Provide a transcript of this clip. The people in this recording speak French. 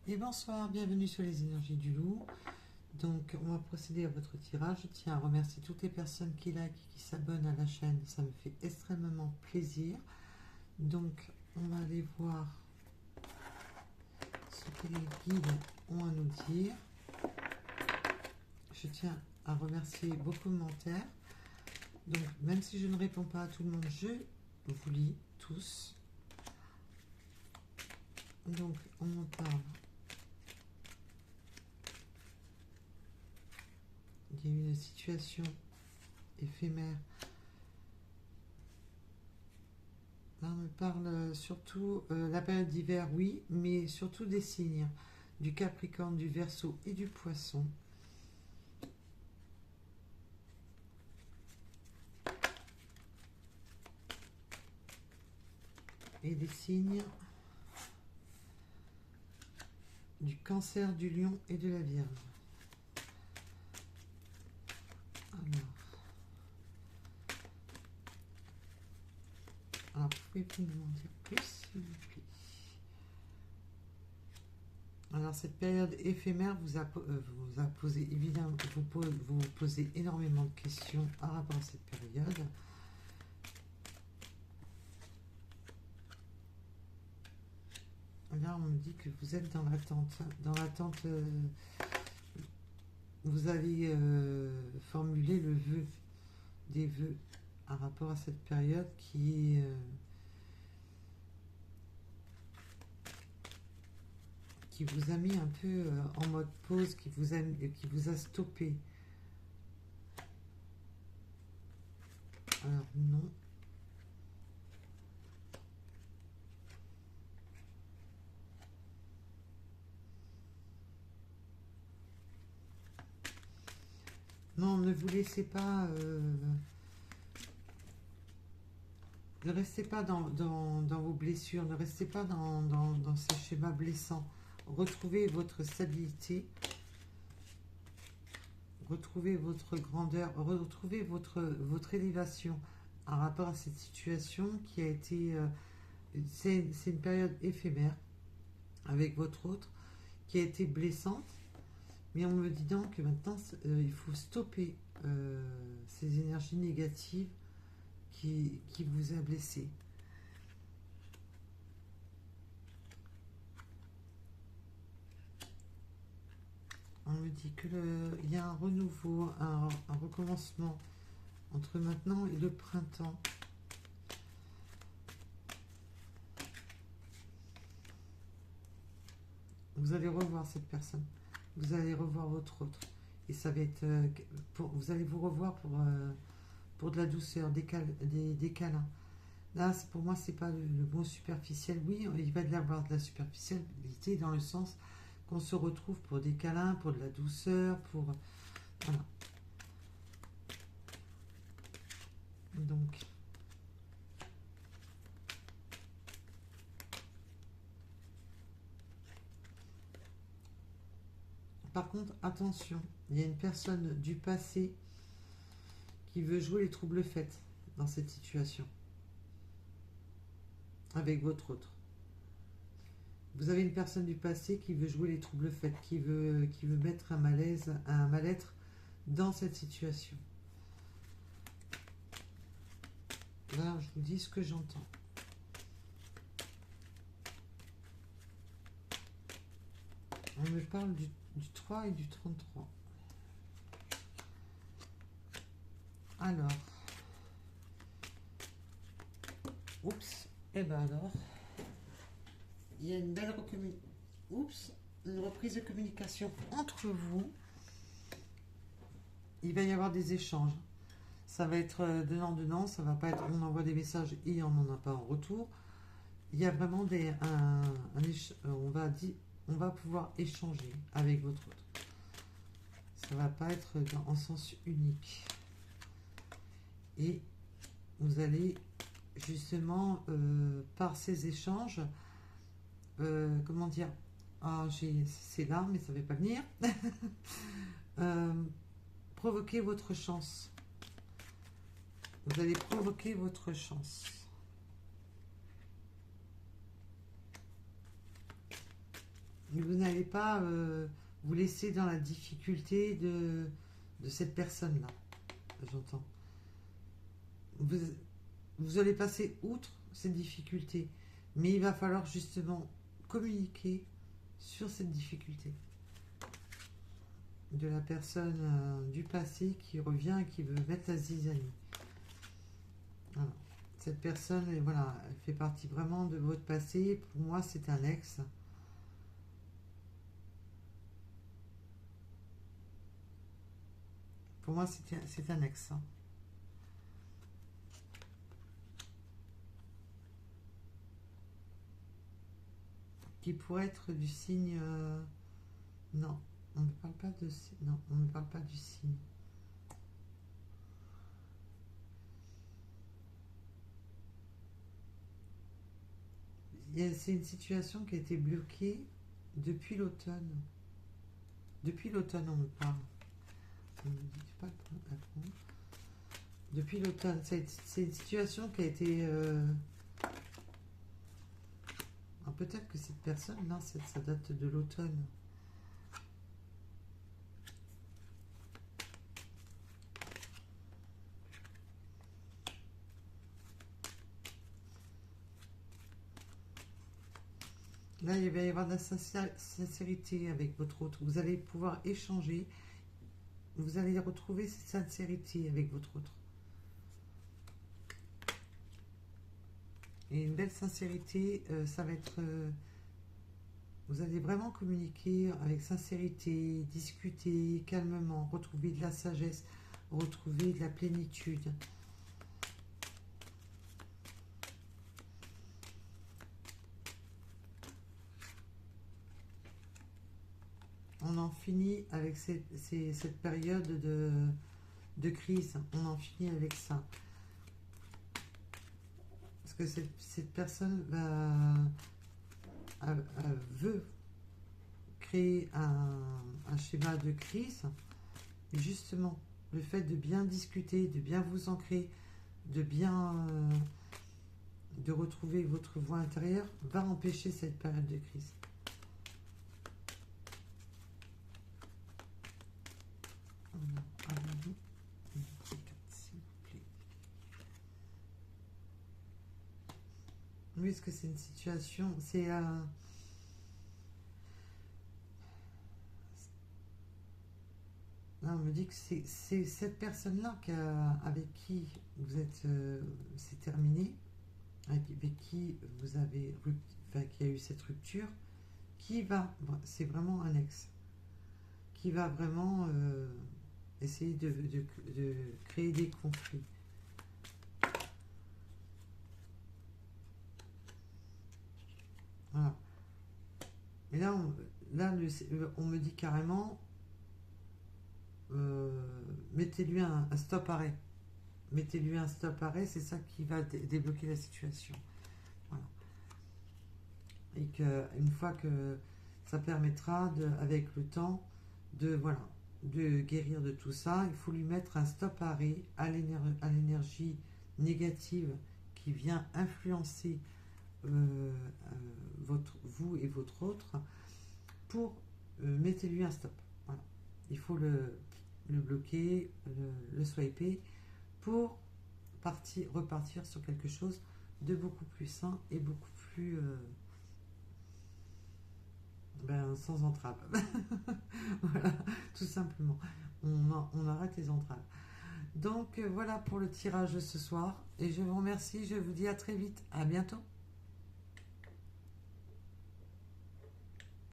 Et bonsoir, bienvenue sur les énergies du loup. Donc on va procéder à votre tirage. Je tiens à remercier toutes les personnes qui like et qui s'abonnent à la chaîne, ça me fait extrêmement plaisir. Donc on va aller voir ce que les guides ont à nous dire. Je tiens à remercier vos commentaires. Donc même si je ne réponds pas à tout le monde, je vous lis tous. Donc on en parle. Il y a eu une situation éphémère. Là, on me parle surtout la période d'hiver, oui, mais surtout des signes du Capricorne, du Verseau et du Poisson. Et des signes du Cancer, du Lion et de la Vierge. Alors, pouvez-vous m'en dire plus, s'il vous plaît? Alors, cette période éphémère vous a posé, évidemment, vous posez énormément de questions par rapport à cette période. Là, on me dit que vous êtes dans l'attente. Dans l'attente, vous avez formulé le vœu, des vœux par rapport à cette période qui vous a mis un peu en mode pause, qui vous a stoppé. Alors non. Non, ne vous laissez pas... ne restez pas dans vos blessures, ne restez pas dans ces schémas blessants. Retrouvez votre stabilité, retrouvez votre grandeur, retrouvez votre élévation en rapport à cette situation qui a été... c'est une période éphémère avec votre autre qui a été blessante. Mais on me dit donc que maintenant, il faut stopper ces énergies négatives qui vous a blessé. On me dit qu'il y a un renouveau, un recommencement entre maintenant et le printemps. Vous allez revoir cette personne. Vous allez revoir votre autre. Et ça va être... vous allez vous revoir pour de la douceur, des câlins. Là, pour moi, c'est pas le mot superficiel. Oui, il va y avoir de la superficialité dans le sens qu'on se retrouve pour des câlins, pour de la douceur, pour... Voilà. Donc... Par contre, attention, il y a une personne du passé qui veut jouer les troubles faits dans cette situation avec votre autre. Vous avez une personne du passé qui veut jouer les troubles faits, qui veut mettre un malaise, un mal-être dans cette situation. Là, je vous dis ce que j'entends. On me parle du 3 et du 33. Alors. Oups. Et ben alors. Il y a une belle une reprise de communication entre vous. Il va y avoir des échanges. Ça va être donnant-donnant. Ça va pas être on envoie des messages et on n'en a pas en retour. Il y a vraiment on va pouvoir échanger avec votre autre. Ça va pas être en sens unique. Et vous allez justement, par ces échanges, comment dire, c'est là, mais ça ne va pas venir, provoquer votre chance. Vous allez provoquer votre chance. Vous n'allez pas vous laisser dans la difficulté de cette personne-là, j'entends. Vous, vous allez passer outre cette difficulté, mais il va falloir justement communiquer sur cette difficulté de la personne du passé qui revient et qui veut mettre la zizanie. Voilà. Cette personne, voilà, elle fait partie vraiment de votre passé. Pour moi, c'est un ex. Pour moi, c'est un ex. Hein. Qui pourrait être du signe... non, on ne parle pas de... Non, on ne parle pas du signe. C'est une situation qui a été bloquée depuis l'automne. Depuis l'automne, on me parle. On me dit pas répondre. Depuis l'automne, c'est une situation qui a été... peut-être que cette personne, là, ça date de l'automne. Là, il va y avoir de la sincérité avec votre autre. Vous allez pouvoir échanger. Vous allez retrouver cette sincérité avec votre autre. Et une belle sincérité, ça va être... vous allez vraiment communiquer avec sincérité, discuter calmement, retrouver de la sagesse, retrouver de la plénitude. On en finit avec cette période de crise. On en finit avec ça. Parce que cette personne veut créer un schéma de crise. Et justement, le fait de bien discuter, de bien vous ancrer, de bien... de retrouver votre voix intérieure, va empêcher cette période de crise. Oui, est-ce que c'est une situation... C'est... Là, on me dit que c'est cette personne-là avec qui vous êtes... c'est terminé, avec qui vous avez... Enfin, qui a eu cette rupture, qui va... C'est vraiment un ex. Qui va vraiment essayer de créer des conflits. Voilà. Et là, on me dit carrément, mettez-lui un stop-arrêt. Mettez-lui un stop-arrêt, c'est ça qui va débloquer la situation. Voilà. Et qu'une fois que ça permettra, avec le temps, de guérir de tout ça, il faut lui mettre un stop-arrêt à l'énergie négative qui vient influencer vous et votre autre, pour mettez-lui un stop. Voilà. Il faut le bloquer, le swiper, pour repartir sur quelque chose de beaucoup plus sain et beaucoup plus sans entrave. Voilà, tout simplement. On arrête les entraves. Donc voilà pour le tirage de ce soir. Et je vous remercie. Je vous dis à très vite. À bientôt.